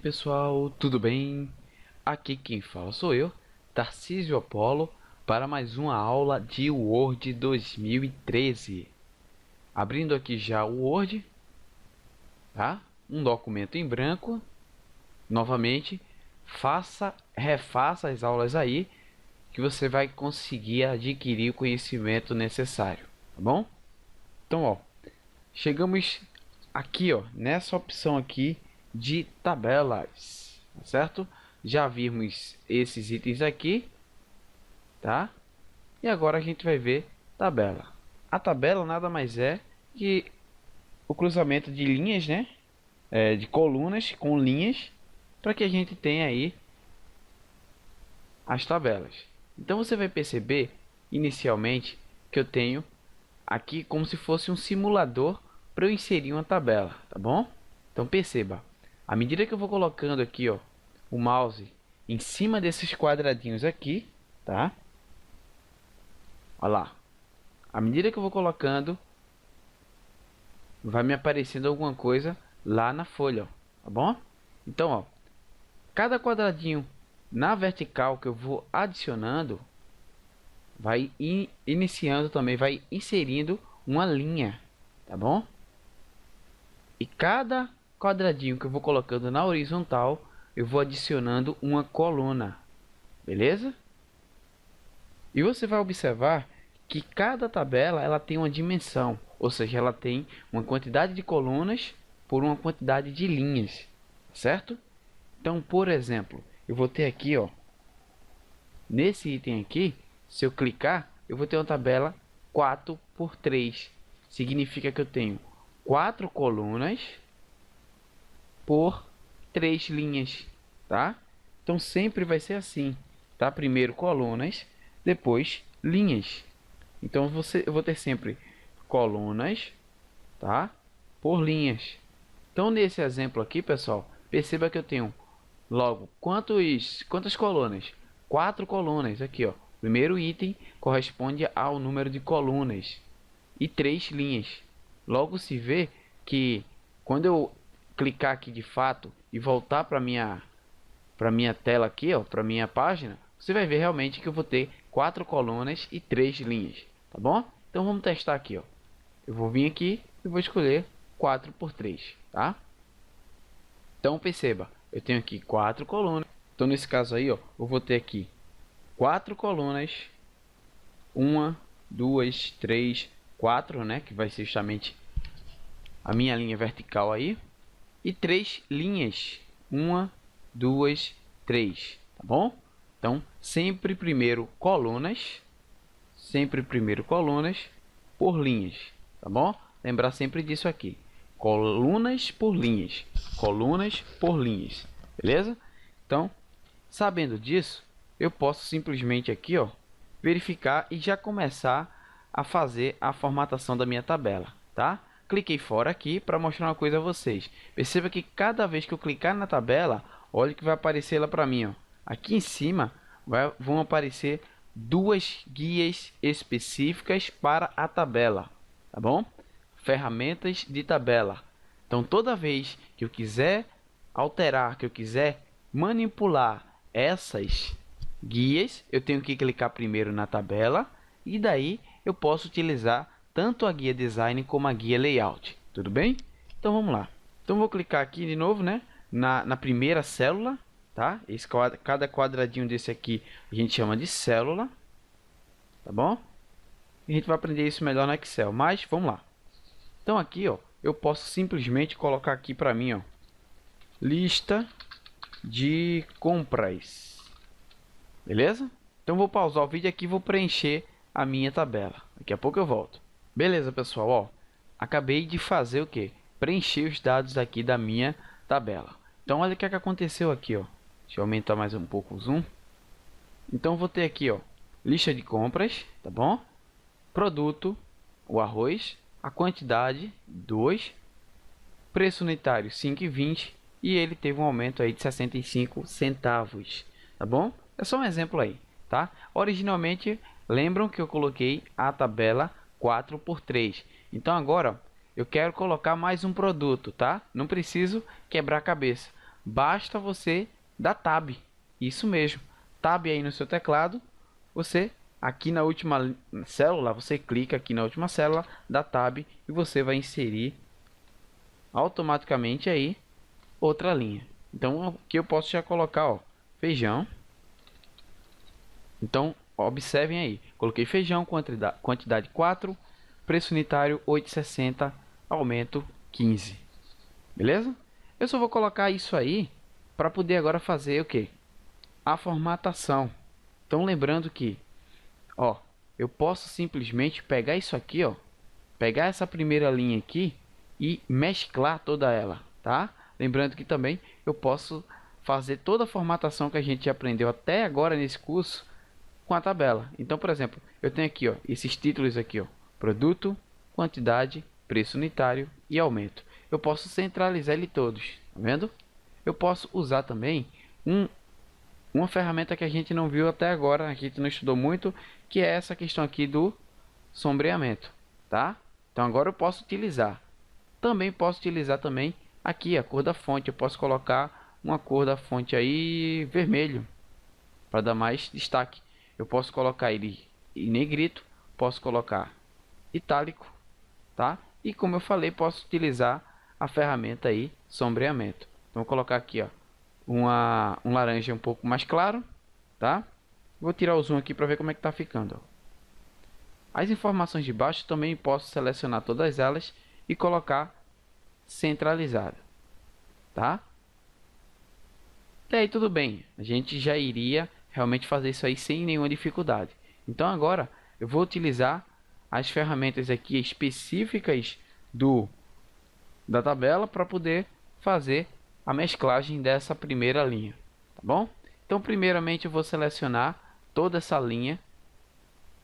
pessoal, tudo bem? Aqui quem fala sou eu, Tarcísio Apolo, para mais uma aula de Word 2013. Abrindo aqui já o Word, tá? Um documento em branco. Novamente, refaça as aulas aí, que você vai conseguir adquirir o conhecimento necessário, tá bom? Então, ó, chegamos aqui, ó, nessa opção aqui de tabelas, certo? Já vimos esses itens aqui, tá? E agora a gente vai ver tabela. A tabela nada mais é que o cruzamento de linhas, né? De colunas com linhas, para que a gente tenha aí as tabelas. Então você vai perceber inicialmente que eu tenho aqui como se fosse um simulador para eu inserir uma tabela, tá bom? Então perceba, à medida que eu vou colocando aqui, ó, o mouse em cima desses quadradinhos aqui, tá? Olha lá. À medida que eu vou colocando, vai me aparecendo alguma coisa lá na folha, ó, tá bom? Então, ó, cada quadradinho na vertical que eu vou adicionando, vai iniciando também, vai inserindo uma linha, tá bom? E cada quadradinho que eu vou colocando na horizontal, eu vou adicionando uma coluna, beleza? E você vai observar que cada tabela ela tem uma dimensão, ou seja, ela tem uma quantidade de colunas por uma quantidade de linhas, certo? Então, por exemplo, eu vou ter aqui, ó, nesse item aqui, se eu clicar, eu vou ter uma tabela 4 por 3. Significa que eu tenho 4 colunas por 3 linhas, tá? Então sempre vai ser assim, tá? Primeiro colunas, depois linhas. Então eu vou ter sempre colunas, tá? Por linhas. Então nesse exemplo aqui, pessoal, perceba que eu tenho logo quantas colunas? 4 colunas aqui, ó. Primeiro item corresponde ao número de colunas e 3 linhas. Logo se vê que quando eu clicar aqui de fato e voltar para minha tela aqui, ó, para minha página, você vai ver realmente que eu vou ter 4 colunas e 3 linhas, tá bom? Então vamos testar aqui, ó. Eu vou vir aqui e vou escolher 4 por 3, tá? Então perceba, eu tenho aqui 4 colunas. Então nesse caso aí, ó, eu vou ter aqui 4 colunas, 1, 2, 3, 4, né, que vai ser justamente a minha linha vertical aí, e 3 linhas, 1, 2, 3, tá bom? Então, sempre primeiro colunas por linhas, tá bom? Lembrar sempre disso aqui, colunas por linhas, beleza? Então, sabendo disso, eu posso simplesmente aqui, ó, verificar e já começar a fazer a formatação da minha tabela, tá? Cliquei fora aqui para mostrar uma coisa a vocês. Perceba que cada vez que eu clicar na tabela, olha que vai aparecer lá para mim, ó. Aqui em cima vão aparecer duas guias específicas para a tabela, tá bom? Ferramentas de tabela. Então toda vez que eu quiser alterar, que eu quiser manipular essas guias, eu tenho que clicar primeiro na tabela e daí eu posso utilizar tanto a guia design como a guia layout, tudo bem? Então vamos lá. Então vou clicar aqui de novo, né, na primeira célula, tá? Cada quadradinho desse aqui a gente chama de célula, tá bom? A gente vai aprender isso melhor no Excel, mas vamos lá. Então aqui, ó, eu posso simplesmente colocar aqui para mim, ó, lista de compras, beleza? Então vou pausar o vídeo aqui e vou preencher a minha tabela. Daqui a pouco eu volto. Beleza, pessoal, ó, acabei de fazer o que? Preencher os dados aqui da minha tabela. Então olha o que aconteceu aqui, ó. Deixa eu aumentar mais um pouco o zoom. Então vou ter aqui, ó, lista de compras, tá bom? Produto, o arroz, a quantidade 2, preço unitário 5,20 e ele teve um aumento aí de 65 centavos, tá bom? É só um exemplo aí, tá? Originalmente, lembram que eu coloquei a tabela 4 por 3. Então agora, ó, eu quero colocar mais um produto, tá? Não preciso quebrar a cabeça. basta você dar Tab. Isso mesmo. Tab aí no seu teclado. Você, aqui na última célula, você clica aqui na última célula, dá Tab e você vai inserir automaticamente aí outra linha. Então, aqui eu posso já colocar, ó, feijão. Então, observem aí. Coloquei feijão, quantidade 4, preço unitário 8,60, aumento 15. Beleza? Eu só vou colocar isso aí para poder agora fazer o que? A formatação. Então, lembrando que, ó, eu posso simplesmente pegar isso aqui, ó, pegar essa primeira linha aqui e mesclar toda ela, tá? Lembrando que também eu posso fazer toda a formatação que a gente aprendeu até agora nesse curso com a tabela. Então, por exemplo, eu tenho aqui, ó, esses títulos aqui, ó, produto, quantidade, preço unitário e aumento. Eu posso centralizar ele todos, tá vendo? Eu posso usar também uma ferramenta que a gente não viu até agora, a gente não estudou muito, que é essa questão aqui do sombreamento, tá? Então agora eu posso utilizar. Também posso utilizar também aqui a cor da fonte. Eu posso colocar uma cor da fonte aí vermelho para dar mais destaque. Eu posso colocar ele em negrito, posso colocar itálico, tá? E como eu falei, posso utilizar a ferramenta aí sombreamento. Então vou colocar aqui, ó, um laranja um pouco mais claro, tá? Vou tirar o zoom aqui para ver como é que tá ficando, ó. As informações de baixo também posso selecionar todas elas e colocar centralizado, tá? E aí tudo bem, a gente já iria realmente fazer isso aí sem nenhuma dificuldade. Então agora eu vou utilizar as ferramentas aqui específicas da tabela para poder fazer a mesclagem dessa primeira linha, tá bom? Então primeiramente eu vou selecionar toda essa linha,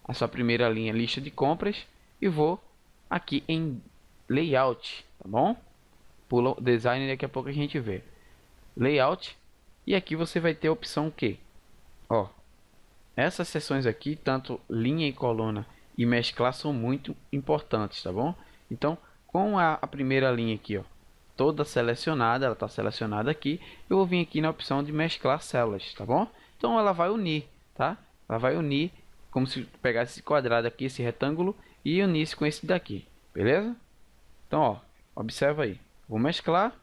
a sua primeira linha, lista de compras, e vou aqui em layout, tá bom? Pula o design, daqui a pouco a gente vê layout, e aqui você vai ter a opção que, ó, essas seções aqui, tanto linha e coluna e mesclar, são muito importantes, tá bom? Então, com a primeira linha aqui, ó, toda selecionada, ela está selecionada aqui, eu vou vir aqui na opção de mesclar células, tá bom? Então ela vai unir, tá? Ela vai unir, como se pegasse esse quadrado aqui, esse retângulo, e unisse com esse daqui, beleza? Então, ó, observa aí, vou mesclar,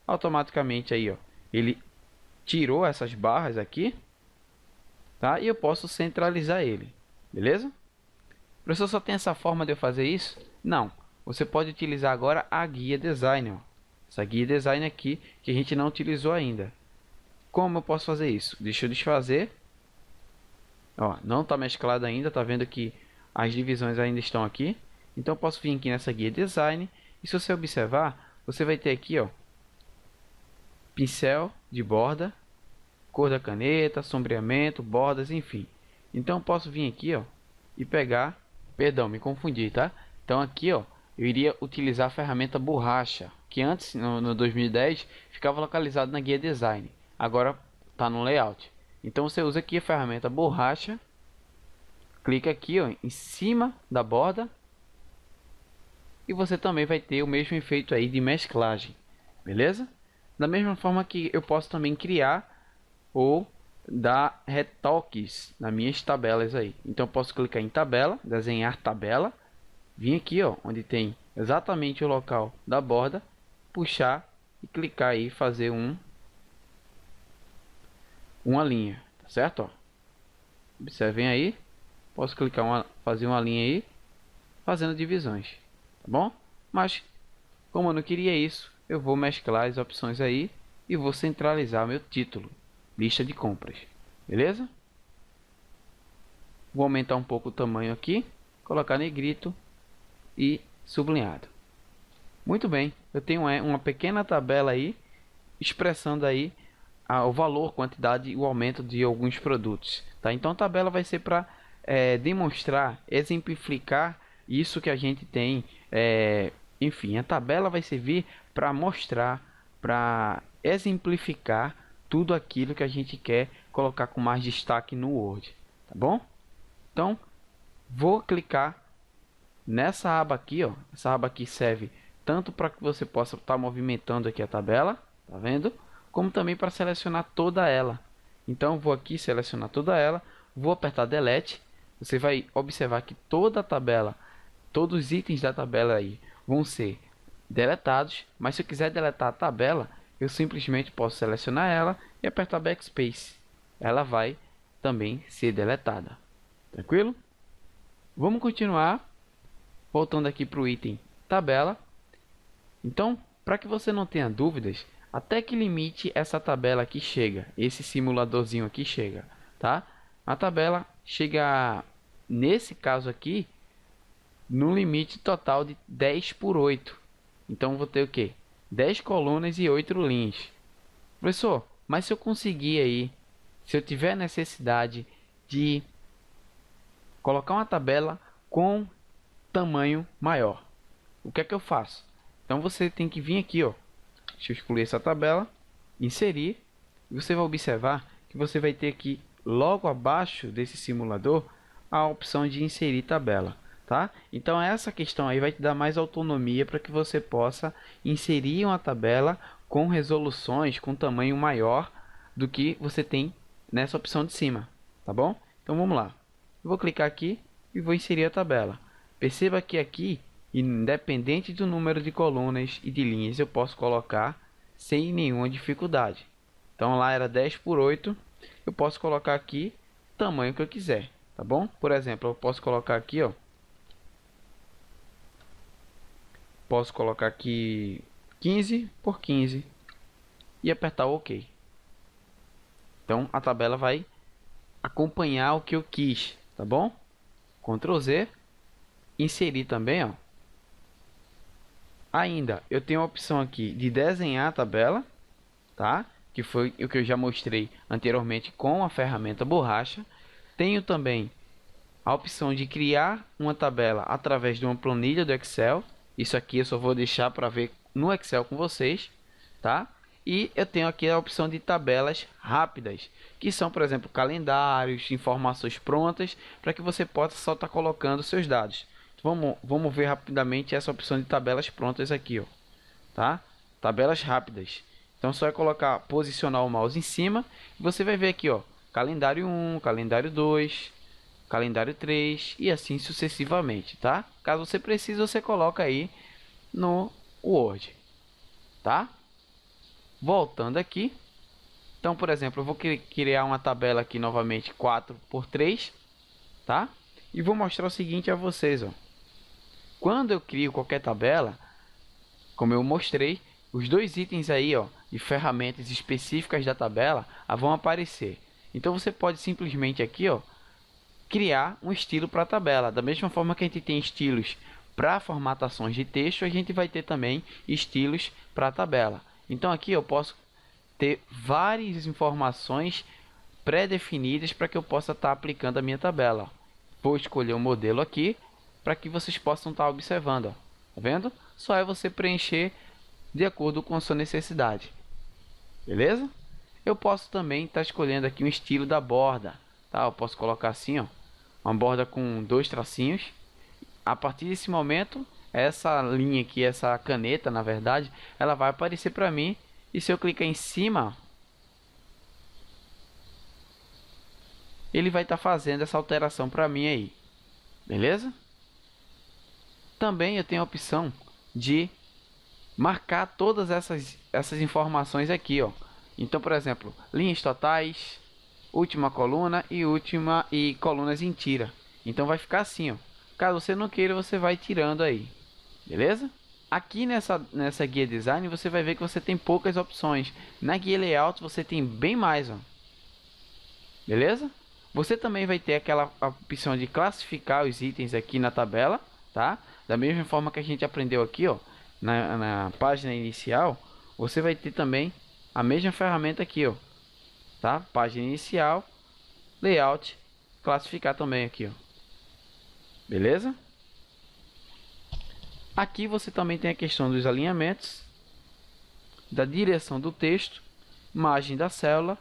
automaticamente aí, ó, ele tirou essas barras aqui, tá? E eu posso centralizar ele, beleza? Professor, só tem essa forma de eu fazer isso? Não, você pode utilizar agora a guia design, ó. Essa guia design aqui que a gente não utilizou ainda. Como eu posso fazer isso? Deixa eu desfazer. Ó, não está mesclado ainda, tá vendo que as divisões ainda estão aqui. Então eu posso vir aqui nessa guia design e, se você observar, você vai ter aqui, ó, pincel de borda, cor da caneta, sombreamento, bordas, enfim. Então eu posso vir aqui, ó, e pegar, perdão, me confundi, tá? Então aqui, ó, eu iria utilizar a ferramenta borracha, que antes, no 2010, ficava localizado na guia design. Agora está no layout. Então você usa aqui a ferramenta borracha, clica aqui, ó, em cima da borda, e você também vai ter o mesmo efeito aí de mesclagem, beleza? Da mesma forma que eu posso também criar ou dar retoques nas minhas tabelas aí. Então eu posso clicar em tabela, desenhar tabela, vir aqui, ó, onde tem exatamente o local da borda, puxar e clicar aí, fazer uma linha, tá certo? Ó, observem aí, posso clicar fazer uma linha aí, fazendo divisões, tá bom? Mas como eu não queria isso, eu vou mesclar as opções aí e vou centralizar meu título, lista de compras, beleza? Vou aumentar um pouco o tamanho aqui, colocar negrito e sublinhado. Muito bem, eu tenho uma pequena tabela aí expressando aí o valor, quantidade e o aumento de alguns produtos, tá? Então a tabela vai ser para demonstrar, exemplificar isso que a gente tem. Enfim, a tabela vai servir para mostrar, para exemplificar tudo aquilo que a gente quer colocar com mais destaque no Word, tá bom? Então vou clicar nessa aba aqui, ó. Essa aba aqui serve tanto para que você possa estar movimentando aqui a tabela, tá vendo? como também para selecionar toda ela. Então, vou aqui selecionar toda ela, vou apertar Delete. Você vai observar que toda a tabela, todos os itens da tabela aí vão ser deletados, mas se eu quiser deletar a tabela, eu simplesmente posso selecionar ela e apertar Backspace. Ela vai também ser deletada. Tranquilo? Vamos continuar voltando aqui para o item tabela. Então, para que você não tenha dúvidas, até que limite essa tabela aqui chega, esse simuladorzinho aqui chega, tá? A tabela chega, nesse caso aqui, no limite total de 10 por 8. Então, vou ter o quê? 10 colunas e 8 linhas. Professor, mas se eu conseguir aí, se eu tiver necessidade de colocar uma tabela com tamanho maior, o que é que eu faço? Então, você tem que vir aqui, ó. Deixa eu excluir essa tabela, inserir, e você vai observar que você vai ter aqui, logo abaixo desse simulador, a opção de inserir tabela, tá? Então, essa questão aí vai te dar mais autonomia para que você possa inserir uma tabela com resoluções, com tamanho maior do que você tem nessa opção de cima, tá bom? Então, vamos lá. Eu vou clicar aqui e vou inserir a tabela. Perceba que aqui, independente do número de colunas e de linhas, eu posso colocar sem nenhuma dificuldade. Então, lá era 10 por 8. Eu posso colocar aqui o tamanho que eu quiser, tá bom? Por exemplo, eu posso colocar aqui, ó. Posso colocar aqui 15 por 15 e apertar o OK. Então, a tabela vai acompanhar o que eu quis, tá bom? Ctrl Z. Inserir também, ó. Ainda, eu tenho a opção aqui de desenhar a tabela, tá? Que foi o que eu já mostrei anteriormente com a ferramenta borracha. Tenho também a opção de criar uma tabela através de uma planilha do Excel. Isso aqui eu só vou deixar para ver no Excel com vocês, tá? E eu tenho aqui a opção de tabelas rápidas, que são, por exemplo, calendários, informações prontas, para que você possa só estar colocando seus dados. Vamos ver rapidamente essa opção de tabelas prontas aqui, ó, tá? Tabelas rápidas. Então, só é colocar, posicionar o mouse em cima e você vai ver aqui, ó, calendário 1, calendário 2, calendário 3 e assim sucessivamente, tá? Caso você precise, você coloca aí no Word, tá? Voltando aqui. Então, por exemplo, eu vou criar uma tabela aqui novamente 4 por 3, tá? E vou mostrar o seguinte a vocês, ó. Quando eu crio qualquer tabela, como eu mostrei, os dois itens aí, ó, de ferramentas específicas da tabela, vão aparecer. Então você pode simplesmente aqui, ó, criar um estilo para a tabela. Da mesma forma que a gente tem estilos para formatações de texto, a gente vai ter também estilos para a tabela. Então aqui eu posso ter várias informações pré-definidas para que eu possa estar aplicando a minha tabela. Vou escolher um modelo aqui para que vocês possam estar observando, ó. Tá vendo? Só é você preencher de acordo com a sua necessidade. Beleza? Eu posso também estar escolhendo aqui um estilo da borda, tá? Eu posso colocar assim, ó, uma borda com 2 tracinhos. A partir desse momento, essa linha aqui, essa caneta, na verdade, ela vai aparecer para mim. E se eu clicar em cima, ele vai estar fazendo essa alteração para mim aí. Beleza? Também eu tenho a opção de marcar todas essas informações aqui, ó. Então, por exemplo, linhas totais, última coluna e colunas em tira. Então vai ficar assim, ó. Caso você não queira, você vai tirando aí. Beleza? Aqui nessa guia design você vai ver que você tem poucas opções. Na guia layout você tem bem mais, ó. Beleza? Você também vai ter aquela opção de classificar os itens aqui na tabela, tá? Da mesma forma que a gente aprendeu aqui, ó, na página inicial, você vai ter também a mesma ferramenta aqui, ó, tá? Página inicial, layout, classificar também aqui, ó. Beleza? Aqui você também tem a questão dos alinhamentos, da direção do texto, margem da célula,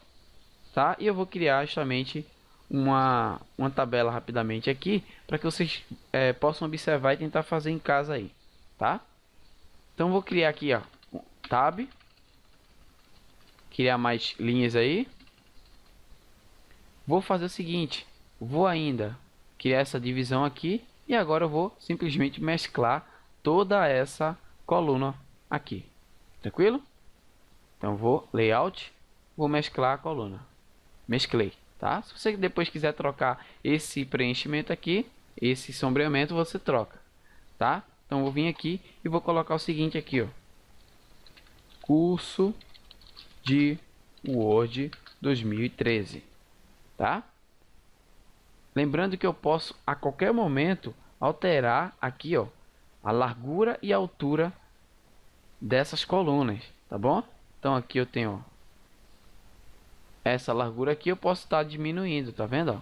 tá? E eu vou criar justamente uma tabela rapidamente aqui para que vocês possam observar e tentar fazer em casa aí, tá? Então vou criar aqui, ó, tab, criar mais linhas aí. Vou fazer o seguinte, vou ainda criar essa divisão aqui e agora eu vou simplesmente mesclar toda essa coluna aqui. Tranquilo? Então vou layout, vou mesclar a coluna. Mesclei, tá? Se você depois quiser trocar esse preenchimento aqui, esse sombreamento, você troca, tá? Então vou vir aqui e vou colocar o seguinte aqui, ó. Curso de Word 2013, tá? Lembrando que eu posso a qualquer momento alterar aqui, ó, a largura e a altura dessas colunas, tá bom? Então aqui eu tenho, ó, essa largura aqui, eu posso estar diminuindo, tá vendo, ó?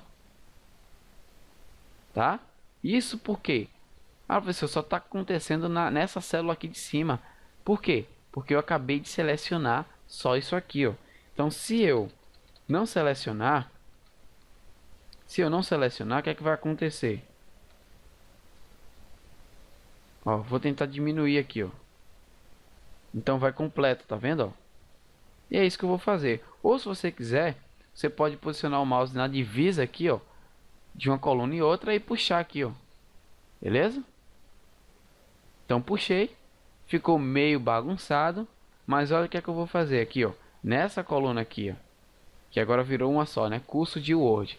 Tá? Isso porque, professor, só está acontecendo nessa célula aqui de cima. Por quê? Porque eu acabei de selecionar só isso aqui, ó. Então, se eu não selecionar, o que é que vai acontecer? Ó, vou tentar diminuir aqui, ó. Então vai completo, tá vendo, ó? E é isso que eu vou fazer. Ou se você quiser, você pode posicionar o mouse na divisa aqui, ó, de uma coluna e outra e puxar aqui, ó. Beleza? Então puxei, ficou meio bagunçado, mas olha o que é que eu vou fazer aqui, ó. Nessa coluna aqui, ó, que agora virou uma só, né? Curso de Word.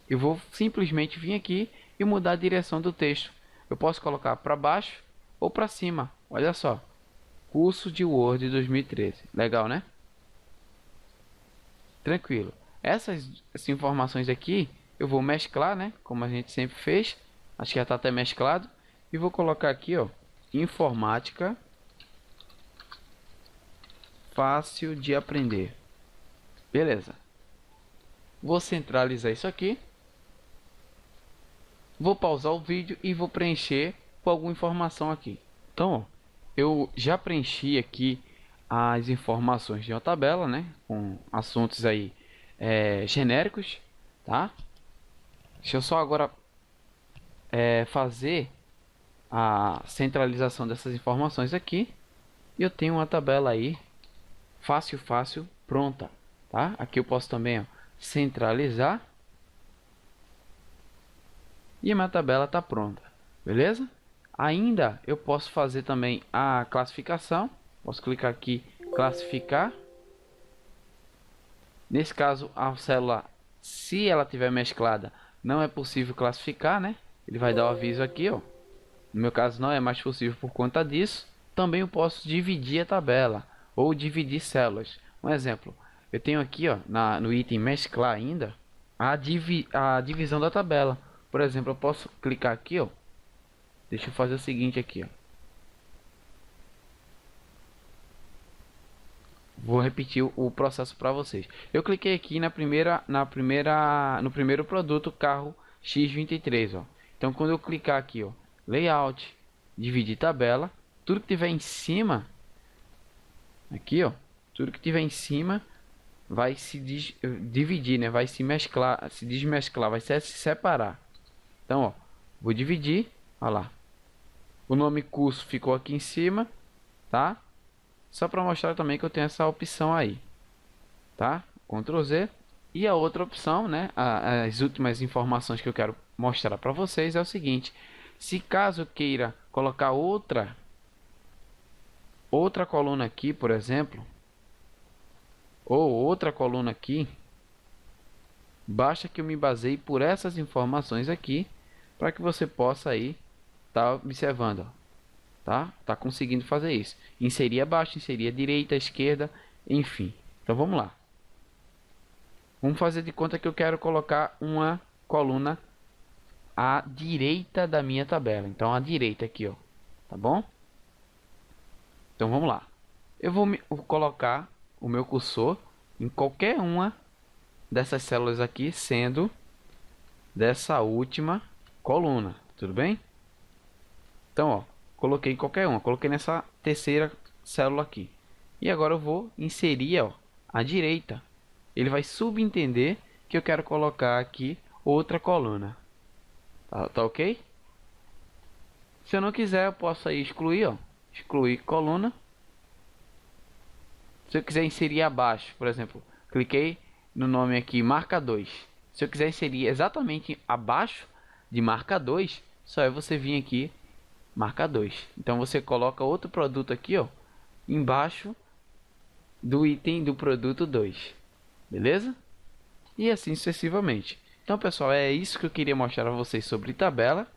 Eu vou simplesmente vir aqui e mudar a direção do texto. Eu posso colocar para baixo ou para cima. Olha só. Curso de Word 2013. Legal, né? Tranquilo. Essas informações aqui eu vou mesclar, né? Como a gente sempre fez. Acho que já está até mesclado. E vou colocar aqui, ó, informática fácil de aprender. Beleza. Vou centralizar isso aqui. Vou pausar o vídeo e vou preencher com alguma informação aqui. Então, ó, eu já preenchi aqui as informações de uma tabela, né? Com assuntos aí genéricos, tá? Deixa eu só agora fazer a centralização dessas informações aqui. E eu tenho uma tabela aí, fácil, pronta, tá? Aqui eu posso também, ó, centralizar. E a minha tabela está pronta, beleza? Ainda eu posso fazer também a classificação. Posso clicar aqui, classificar. Nesse caso, a célula, se ela tiver mesclada, não é possível classificar, né? Ele vai dar o aviso aqui, ó. No meu caso, não é mais possível por conta disso. Também eu posso dividir a tabela ou dividir células. Um exemplo, eu tenho aqui, ó, no item mesclar ainda, a divisão da tabela. Por exemplo, eu posso clicar aqui, ó. Deixa eu fazer o seguinte aqui, ó. Vou repetir o processo para vocês. Eu cliquei aqui no primeiro produto, carro X23, ó. Então, quando eu clicar aqui, ó, layout, dividir tabela, tudo que tiver em cima, aqui, ó, tudo que tiver em cima vai se dividir, né? Vai se mesclar, se desmesclar, vai se separar. Então, ó, vou dividir, olha lá. O nome curso ficou aqui em cima, tá? Só para mostrar também que eu tenho essa opção aí, tá? Ctrl Z. E a outra opção, né? As últimas informações que eu quero mostrar para vocês é o seguinte: se caso eu queira colocar outra coluna aqui, por exemplo, ou outra coluna aqui, basta que eu me baseie por essas informações aqui para que você possa aí tá observando, ó. Tá conseguindo fazer isso. Inserir abaixo, inserir à direita, à esquerda, enfim. Então vamos lá. Vamos fazer de conta que eu quero colocar uma coluna à direita da minha tabela. Então à direita aqui, ó. Tá bom? Então vamos lá. Eu vou colocar o meu cursor em qualquer uma dessas células aqui, sendo dessa última coluna. Tudo bem? Então, ó, coloquei em qualquer uma, coloquei nessa terceira célula aqui. E agora eu vou inserir, ó, à direita. Ele vai subentender que eu quero colocar aqui outra coluna. Tá ok? Se eu não quiser, eu posso aí excluir, ó, excluir coluna. Se eu quiser inserir abaixo, por exemplo, cliquei no nome aqui, marca 2. Se eu quiser inserir exatamente abaixo de marca 2, só é você vir aqui, marca 2. Então você coloca outro produto aqui, ó, embaixo do item do produto 2. Beleza? E assim sucessivamente. Então, pessoal, é isso que eu queria mostrar a vocês sobre tabela,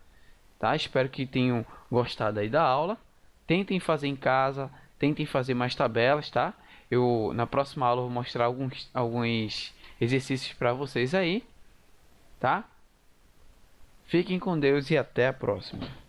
tá? Espero que tenham gostado aí da aula. Tentem fazer em casa, tentem fazer mais tabelas, tá? Eu na próxima aula vou mostrar alguns exercícios para vocês aí, tá? Fiquem com Deus e até a próxima.